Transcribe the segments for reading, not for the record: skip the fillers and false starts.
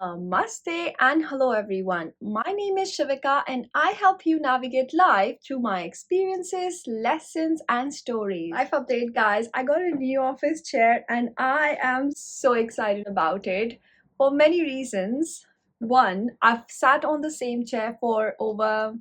Namaste and hello everyone. My name is Shivika and I help you navigate life through my experiences, lessons, and stories. Life update, guys. I got a new office chair and I am so excited about it for many reasons. One, I've sat on the same chair for over,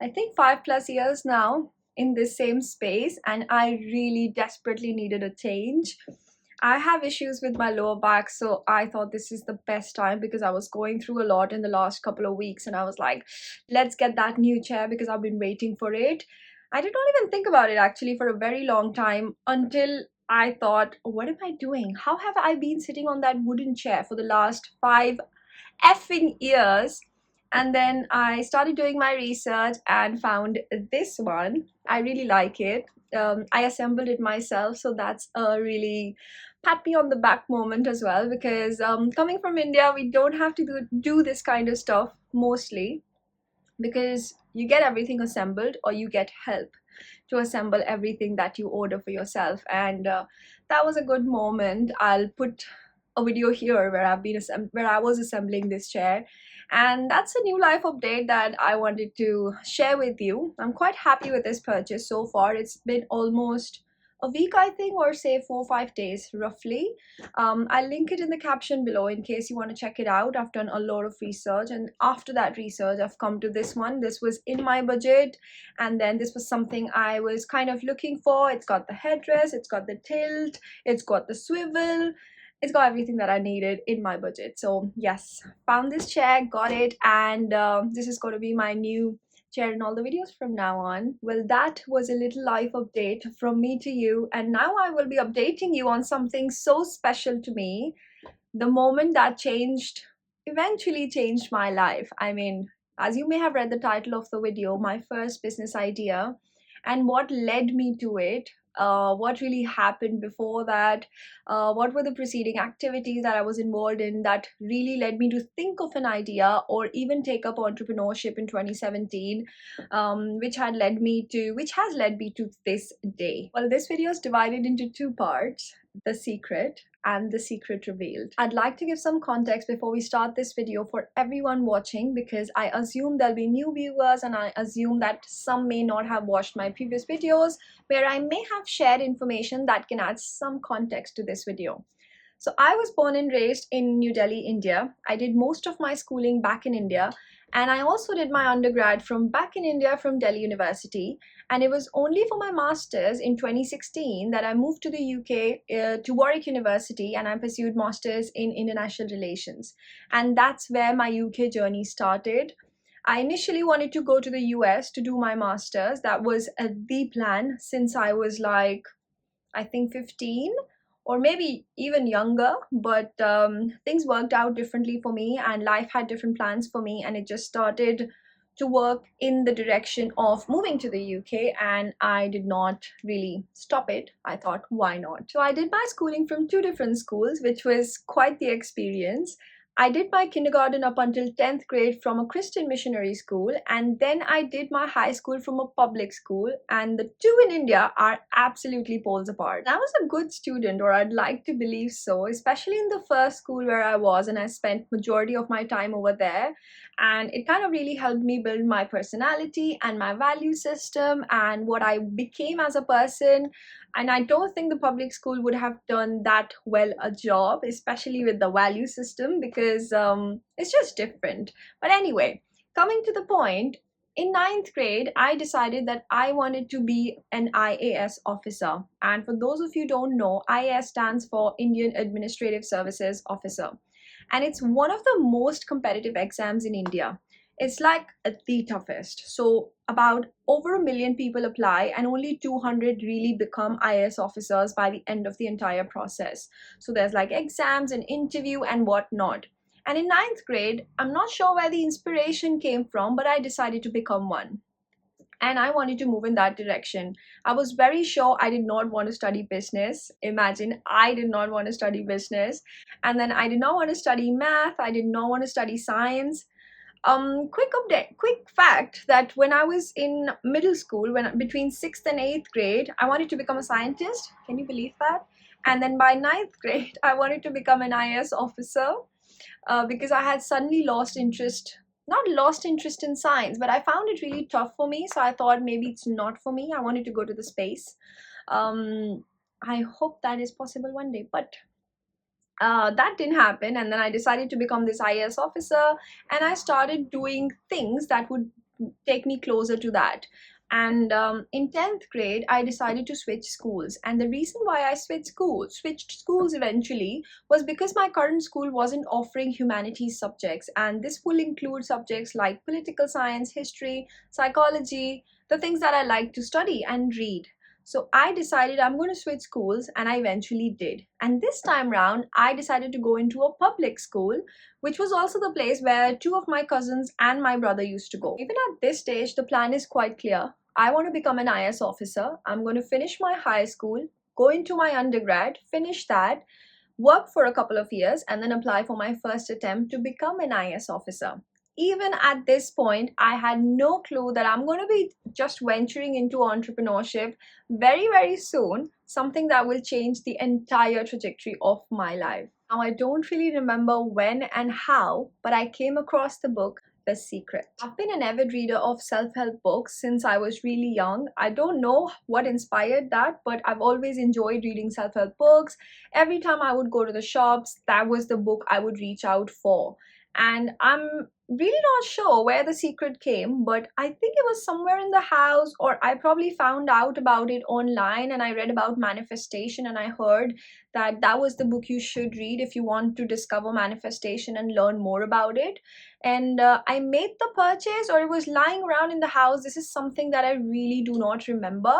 I think, 5+ years now in this same space, and I really desperately needed a change. I have issues with my lower back, so I thought this is the best time because I was going through a lot in the last couple of weeks, and I was like, let's get that new chair because I've been waiting for it. I did not even think about it actually for a very long time until I thought, what am I doing? How have I been sitting on that wooden chair for the last 5 effing years? And then I started doing my research and found this one. I really like it. I assembled it myself, so that's a really pat me on the back moment as well, because coming from India, we don't have to do this kind of stuff mostly, because you get everything assembled or you get help to assemble everything that you order for yourself. And that was a good moment. I'll put a video here where where I was assembling this chair, and that's a new life update that I wanted to share with you. I'm quite happy with this purchase so far. It's been almost a week, I think, or say 4 or 5 days roughly. I'll link it in the caption below in case you want to check it out. I've done a lot of research, and after that research I've come to this one. This was in my budget, and then this was something I was kind of looking for. It's got the headrest, it's got the tilt, it's got the swivel, it's got everything that I needed in my budget. So yes, found this chair, got it, and this is going to be my new chair in all the videos from now on. Well, that was a little life update from me to you, and now I will be updating you on something so special to me, the moment that eventually changed my life. I mean, as you may have read the title of the video, my first business idea and what led me to it, what really happened before that, what were the preceding activities that I was involved in that really led me to think of an idea or even take up entrepreneurship in 2017, which has led me to this day. Well, this video is divided into two parts: the secret and the secret revealed. I'd like to give some context before we start this video for everyone watching, because I assume there'll be new viewers and I assume that some may not have watched my previous videos where I may have shared information that can add some context to this video. So I was born and raised in New Delhi, India. I did most of my schooling back in India, and I also did my undergrad from back in India from Delhi University. And it was only for my master's in 2016 that I moved to the UK, to Warwick University, and I pursued master's in international relations. And that's where my UK journey started. I initially wanted to go to the US to do my master's. That was the plan since I was like, I think 15 or maybe even younger, but things worked out differently for me and life had different plans for me, and it just started to work in the direction of moving to the UK, and I did not really stop it. I thought, why not? So I did my schooling from two different schools, which was quite the experience. I did my kindergarten up until 10th grade from a Christian missionary school, and then I did my high school from a public school, and the two in India are absolutely poles apart. I was a good student, or I'd like to believe so, especially in the first school where I was, and I spent majority of my time over there, and it kind of really helped me build my personality and my value system and what I became as a person. And I don't think the public school would have done that well a job, especially with the value system, because it's just different. But anyway, coming to the point, in ninth grade, I decided that I wanted to be an IAS officer. And for those of you who don't know, IAS stands for Indian Administrative Services Officer. And it's one of the most competitive exams in India. It's like the toughest. So about over 1 million people apply and only 200 really become IAS officers by the end of the entire process. So there's like exams and interview and whatnot. And in ninth grade, I'm not sure where the inspiration came from, but I decided to become one. And I wanted to move in that direction. I was very sure I did not want to study business. Imagine, I did not want to study business. And then I did not want to study math. I did not want to study science. Quick fact that when I was in middle school, when between 6th and 8th grade, I wanted to become a scientist. Can you believe that? And then by ninth grade, I wanted to become an IAS officer. because I had suddenly lost interest. Not lost interest in science, but I found it really tough for me. So I thought maybe it's not for me. I wanted to go to the space. Um, I hope that is possible one day, but that didn't happen. And then I decided to become this IAS officer, and I started doing things that would take me closer to that. And in 10th grade, I decided to switch schools. And the reason why I switched schools eventually, was because my current school wasn't offering humanities subjects. And this will include subjects like political science, history, psychology, the things that I like to study and read. So I decided I'm going to switch schools, and I eventually did. And this time round, I decided to go into a public school, which was also the place where two of my cousins and my brother used to go. Even at this stage, the plan is quite clear. I want to become an IS officer. I'm going to finish my high school, go into my undergrad, finish that, work for a couple of years, and then apply for my first attempt to become an IS officer. Even at this point, I had no clue that I'm going to be just venturing into entrepreneurship very, very soon, something that will change the entire trajectory of my life. Now, I don't really remember when and how, but I came across the book The Secret. I've been an avid reader of self-help books since I was really young. I don't know what inspired that, but I've always enjoyed reading self-help books. Every time I would go to the shops, that was the book I would reach out for. And I'm really not sure where The Secret came, but I think it was somewhere in the house, or I probably found out about it online, and I read about manifestation, and I heard that that was the book you should read if you want to discover manifestation and learn more about it. And I made the purchase, or it was lying around in the house. This is something that I really do not remember.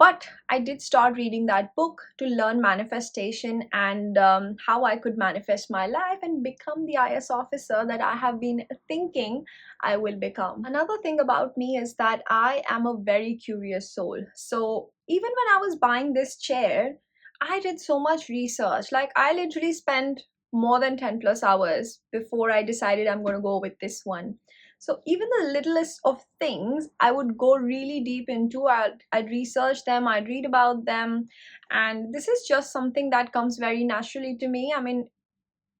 But I did start reading that book to learn manifestation, and how I could manifest my life and become the IS officer that I have been thinking I will become. Another thing about me is that I am a very curious soul. So even when I was buying this chair, I did so much research. Like, I literally spent more than 10 plus hours before I decided I'm going to go with this one. So even the littlest of things, I would go really deep into. I'd research them, I'd read about them, and this is just something that comes very naturally to me. I mean,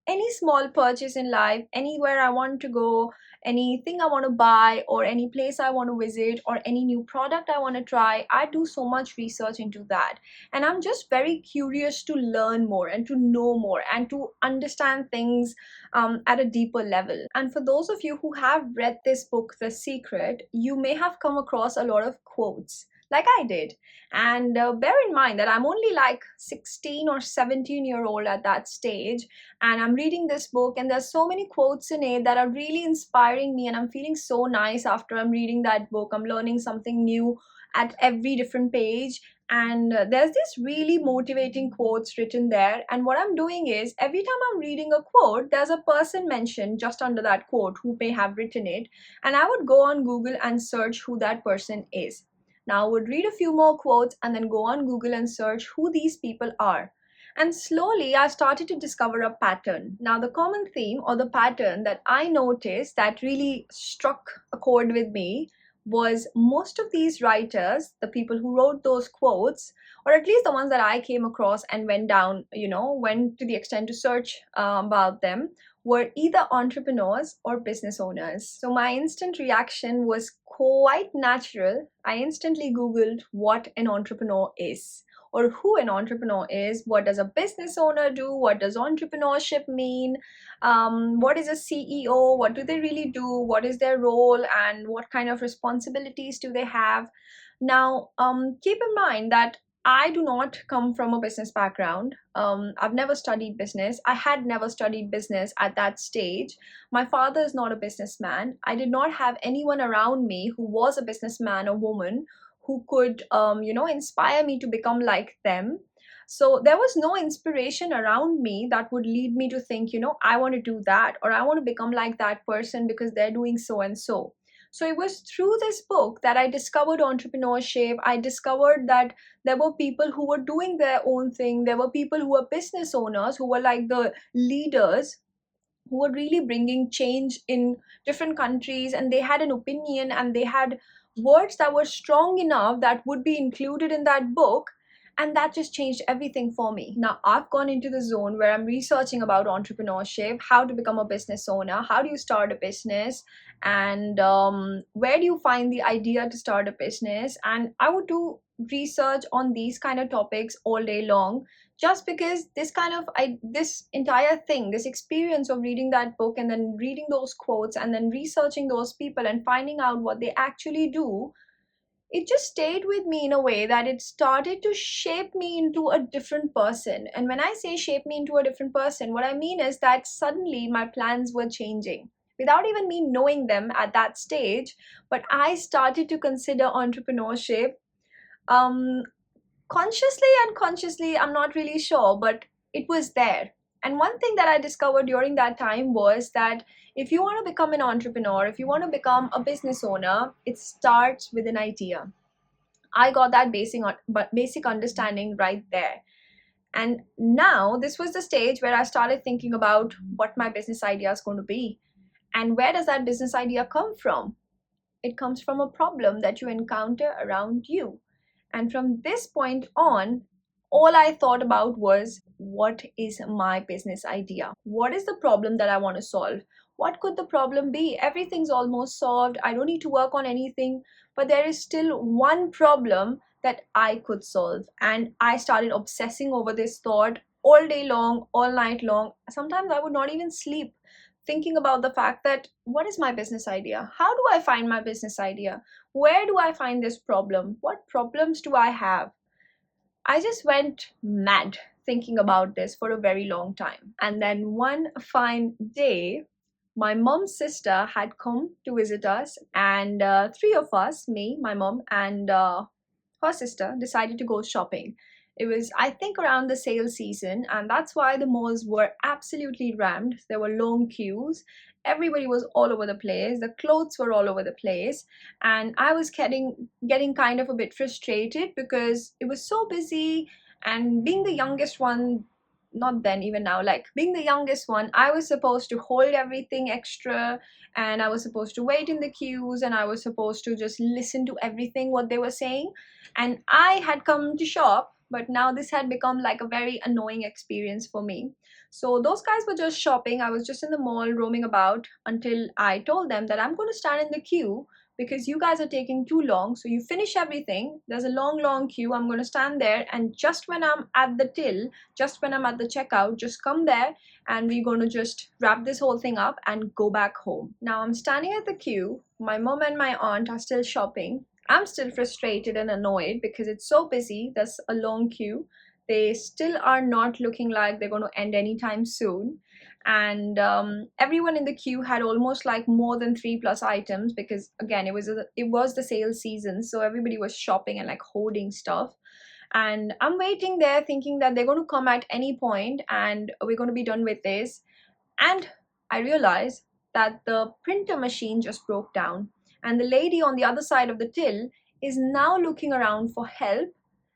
any small purchase in life, anywhere I want to go, anything I want to buy, or any place I want to visit, or any new product I want to try, I do so much research into that. And I'm just very curious to learn more and to know more and to understand things at a deeper level. And for those of you who have read this book, The Secret, you may have come across a lot of quotes like I did. And bear in mind that I'm only like 16 or 17-year old at that stage, and I'm reading this book, and there's so many quotes in it that are really inspiring me, and I'm feeling so nice after I'm reading that book. I'm learning something new at every different page, and there's this really motivating quotes written there. And what I'm doing is, every time I'm reading a quote, there's a person mentioned just under that quote who may have written it, and I would go on Google and search who that person is. Now I would read a few more quotes and then go on Google and search who these people are. And slowly I started to discover a pattern. Now, the common theme or the pattern that I noticed that really struck a chord with me was, most of these writers, the people who wrote those quotes, or at least the ones that I came across and went to the extent to search about them, were either entrepreneurs or business owners. So my instant reaction was quite natural. I instantly Googled what an entrepreneur is, or who an entrepreneur is. What does a business owner do? What does entrepreneurship mean? What is a CEO? What do they really do? What is their role? And what kind of responsibilities do they have? Now, keep in mind that I do not come from a business background. I've never studied business. I had never studied business at that stage. My father is not a businessman. I did not have anyone around me who was a businessman or woman who could, inspire me to become like them. So there was no inspiration around me that would lead me to think, I want to do that, or I want to become like that person because they're doing so and so. So it was through this book that I discovered entrepreneurship. I discovered that there were people who were doing their own thing. There were people who were business owners, who were like the leaders, who were really bringing change in different countries, and they had an opinion, and they had words that were strong enough that would be included in that book. And that just changed everything for me. Now I've gone into the zone where I'm researching about entrepreneurship, how to become a business owner, how do you start a business, and where do you find the idea to start a business. And I would do research on these kind of topics all day long, just because this entire thing, this experience of reading that book and then reading those quotes and then researching those people and finding out what they actually do, it just stayed with me in a way that it started to shape me into a different person. And when I say shape me into a different person, what I mean is that suddenly my plans were changing without even me knowing them at that stage. But I started to consider entrepreneurship, um, consciously and unconsciously, I'm not really sure, but it was there. And one thing that I discovered during that time was that if you want to become an entrepreneur, if you want to become a business owner, it starts with an idea. I got that basic understanding right there. And now this was the stage where I started thinking about what my business idea is going to be. And where does that business idea come from? It comes from a problem that you encounter around you. And from this point on, all I thought about was, what is my business idea? What is the problem that I want to solve? What could the problem be? Everything's almost solved. I don't need to work on anything, but there is still one problem that I could solve. And I started obsessing over this thought all day long, all night long. Sometimes I would not even sleep thinking about the fact that, what is my business idea? How do I find my business idea? Where do I find this problem? What problems do I have? I just went mad thinking about this for a very long time. And then one fine day, my mom's sister had come to visit us, and three of us, me, my mom, and her sister, decided to go shopping. It was, I think, around the sale season, and that's why the malls were absolutely rammed. There were long queues. Everybody was all over the place. The clothes were all over the place, and I was getting kind of a bit frustrated because it was so busy. And being the youngest one, not then, even now, like being the youngest one, I was supposed to hold everything extra, and I was supposed to wait in the queues, and I was supposed to just listen to everything what they were saying. And I had come to shop, but now this had become like a very annoying experience for me. So those guys were just shopping. I was just in the mall roaming about until I told them that I'm going to stand in the queue because you guys are taking too long. So you finish everything. There's a long, long queue. I'm going to stand there. And just when I'm at the till, just when I'm at the checkout, just come there and we're going to just wrap this whole thing up and go back home. Now I'm standing at the queue. My mom and my aunt are still shopping. I'm still frustrated and annoyed because it's so busy. There's a long queue. They still are not looking like they're going to end anytime soon. And everyone in the queue had almost like more than 3+ items because, again, it was the sale season, so everybody was shopping and like hoarding stuff. And I'm waiting there thinking that they're going to come at any point and we're going to be done with this. And I realized that the printer machine just broke down, and the lady on the other side of the till is now looking around for help.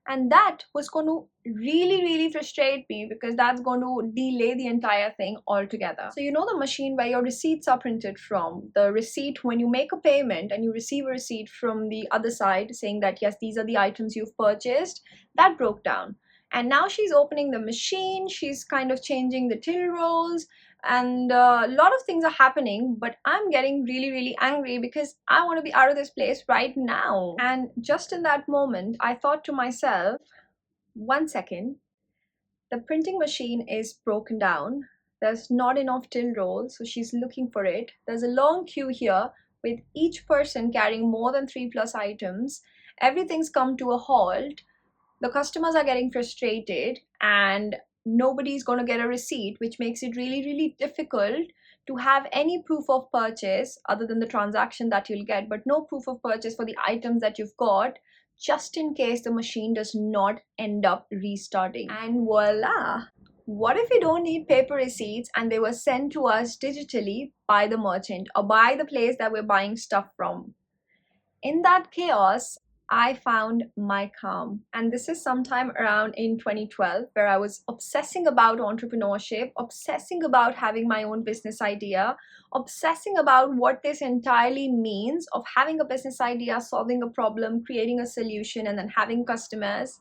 And that was going to really, really frustrate me because that's going to delay the entire thing altogether. So, you know, the machine where your receipts are printed from, the receipt when you make a payment and you receive a receipt from the other side saying that, yes, these are the items you've purchased, that broke down. And now she's opening the machine, she's kind of changing the till rolls, and a lot of things are happening, but I'm getting really, really angry because I want to be out of this place right now. And just in that moment, I thought to myself, 1 second, the printing machine is broken down, there's not enough till roll, so she's looking for it. There's a long queue here with each person carrying more than 3+ items. Everything's come to a halt, the customers are getting frustrated, and nobody's going to get a receipt, which makes it really, really difficult to have any proof of purchase other than the transaction that you'll get, but no proof of purchase for the items that you've got, just in case the machine does not end up restarting. And voila! What if we don't need paper receipts and they were sent to us digitally by the merchant or by the place that we're buying stuff from? In that chaos, I found my calm. And this is sometime around in 2012, where I was obsessing about entrepreneurship, obsessing about having my own business idea, obsessing about what this entirely means of having a business idea, solving a problem, creating a solution, and then having customers.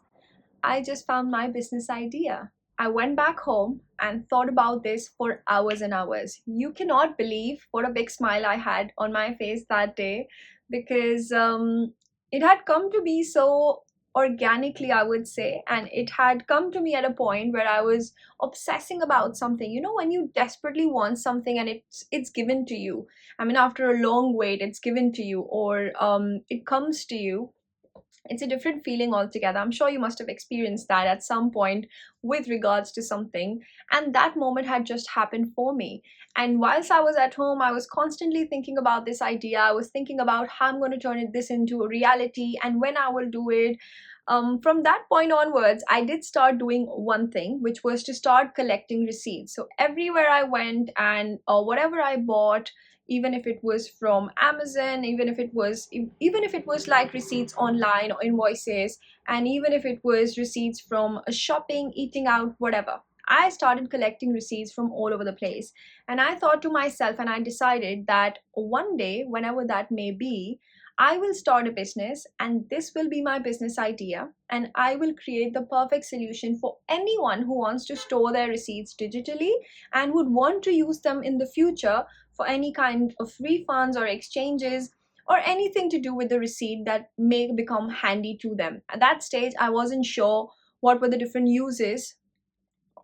I just found my business idea. I went back home and thought about this for hours and hours. You cannot believe what a big smile I had on my face that day because it had come to me so organically, I would say, and it had come to me at a point where I was obsessing about something. You know, when you desperately want something and it's given to you. I mean, after a long wait, it's given to you, or it comes to you. It's a different feeling altogether. I'm sure you must have experienced that at some point with regards to something, and that moment had just happened for me. And whilst I was at home, I was constantly thinking about this idea. I was thinking about how I'm going to this into a reality and when I will do it. From that point onwards, I did start doing one thing, which was to start collecting receipts. So everywhere I went and whatever I bought, even if it was from Amazon, even if it was like receipts online or invoices, and even if it was receipts from shopping, eating out, whatever, I started collecting receipts from all over the place. And I thought to myself, and I decided that one day, whenever that may be, I will start a business and this will be my business idea, and I will create the perfect solution for anyone who wants to store their receipts digitally and would want to use them in the future for any kind of refunds or exchanges or anything to do with the receipt that may become handy to them. At that stage, I wasn't sure what were the different uses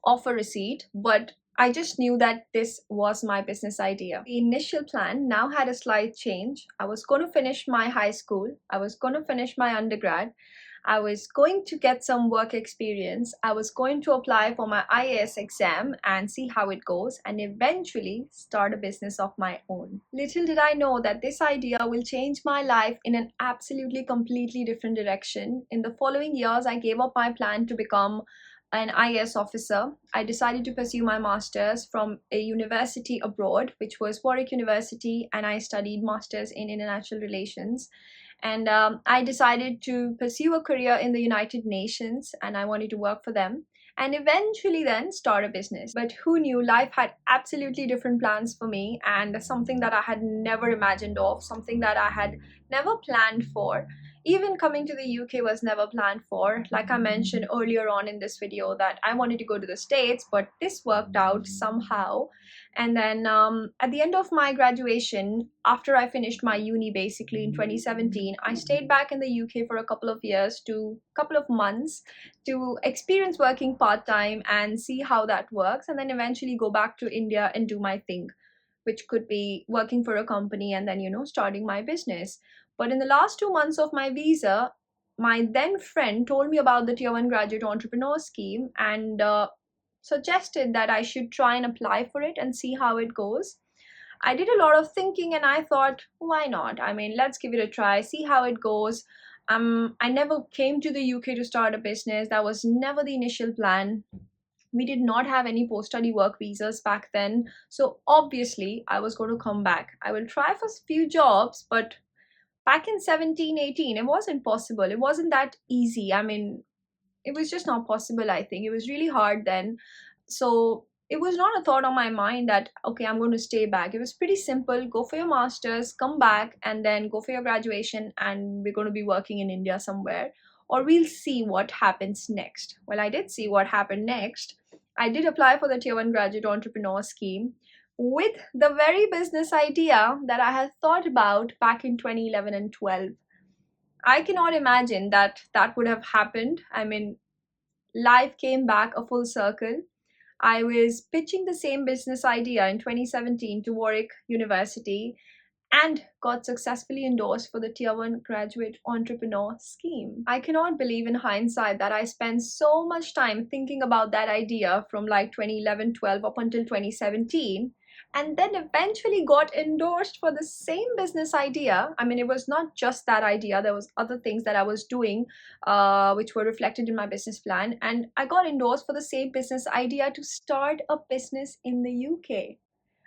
of a receipt, but I just knew that this was my business idea. The initial plan now had a slight change. I was going to finish my high school, I was going to finish my undergrad, I was going to get some work experience. I was going to apply for my IAS exam and see how it goes, and eventually start a business of my own. Little did I know that this idea will change my life in an absolutely completely different direction. In the following years, I gave up my plan to become an IAS officer. I decided to pursue my master's from a university abroad, which was Warwick University, and I studied master's in international relations. And I decided to pursue a career in the United Nations, and I wanted to work for them and eventually then start a business. But who knew, life had absolutely different plans for me, and something that I had never imagined of, something that I had never planned for. Even coming to the UK was never planned for. Like I mentioned earlier on in this video, that I wanted to go to the States, but this worked out somehow. And then at the end of my graduation, after I finished my uni basically in 2017, I stayed back in the UK for a couple of years to couple of months to experience working part-time and see how that works, and then eventually go back to India and do my thing, which could be working for a company and then, starting my business. But in the last 2 months of my visa, my then friend told me about the Tier 1 Graduate Entrepreneur Scheme and suggested that I should try and apply for it and see how it goes. I did a lot of thinking and I thought, why not? I mean, let's give it a try, see how it goes. I never came to the UK to start a business. That was never the initial plan. We did not have any post-study work visas back then. So obviously, I was going to come back. I will try for a few jobs, but back in 17, 18, it wasn't possible. It wasn't that easy. I mean, it was just not possible, I think. It was really hard then. So it was not a thought on my mind that, okay, I'm going to stay back. It was pretty simple. Go for your master's, come back, and then go for your graduation, and we're going to be working in India somewhere. Or we'll see what happens next. Well, I did see what happened next. I did apply for the Tier 1 Graduate Entrepreneur Scheme with the very business idea that I had thought about back in 2011 and 12. I cannot imagine that that would have happened. I mean, life came back a full circle. I was pitching the same business idea in 2017 to Warwick University and got successfully endorsed for the Tier 1 Graduate Entrepreneur Scheme. I cannot believe in hindsight that I spent so much time thinking about that idea from like 2011-12 up until 2017, and then eventually got endorsed for the same business idea. I mean, it was not just that idea, there was other things that I was doing which were reflected in my business plan, and I got endorsed for the same business idea to start a business in the UK.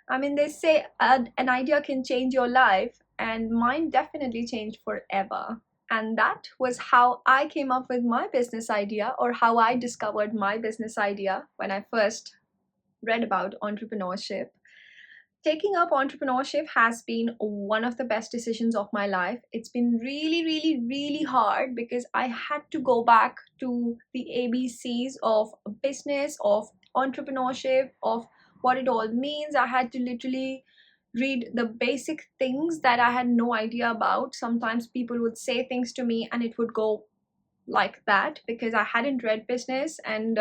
I mean, they say an idea can change your life, and mine definitely changed forever. And that was how I came up with my business idea, or how I discovered my business idea when I first read about entrepreneurship. Taking up entrepreneurship has been one of the best decisions of my life. It's been really, really, really hard because I had to go back to the ABCs of business, of entrepreneurship, of what it all means. I had to literally read the basic things that I had no idea about. Sometimes people would say things to me and it would go like that because I hadn't read business, and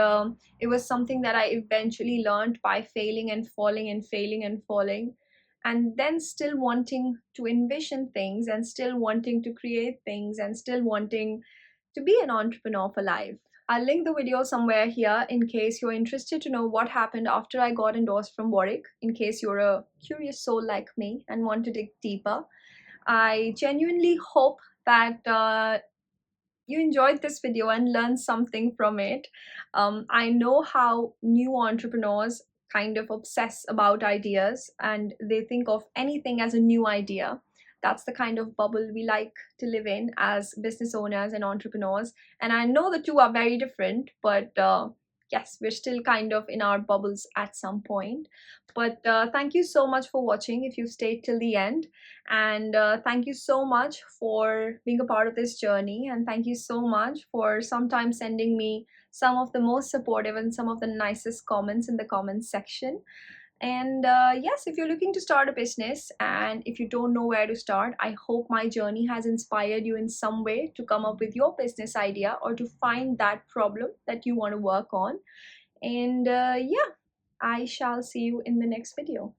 it was something that I eventually learned by failing and falling and failing and falling, and then still wanting to envision things and still wanting to create things and still wanting to be an entrepreneur for life. I'll link the video somewhere here in case you're interested to know what happened after I got endorsed from Warwick, in case you're a curious soul like me and want to dig deeper. I genuinely hope that you enjoyed this video and learned something from it. I know how new entrepreneurs kind of obsess about ideas and they think of anything as a new idea. That's the kind of bubble we like to live in as business owners and entrepreneurs. And I know the two are very different, but yes, we're still kind of in our bubbles at some point. But thank you so much for watching if you've stayed till the end. And thank you so much for being a part of this journey. And thank you so much for sometimes sending me some of the most supportive and some of the nicest comments in the comments section. And yes, if you're looking to start a business and if you don't know where to start, I hope my journey has inspired you in some way to come up with your business idea or to find that problem that you want to work on. And yeah, I shall see you in the next video.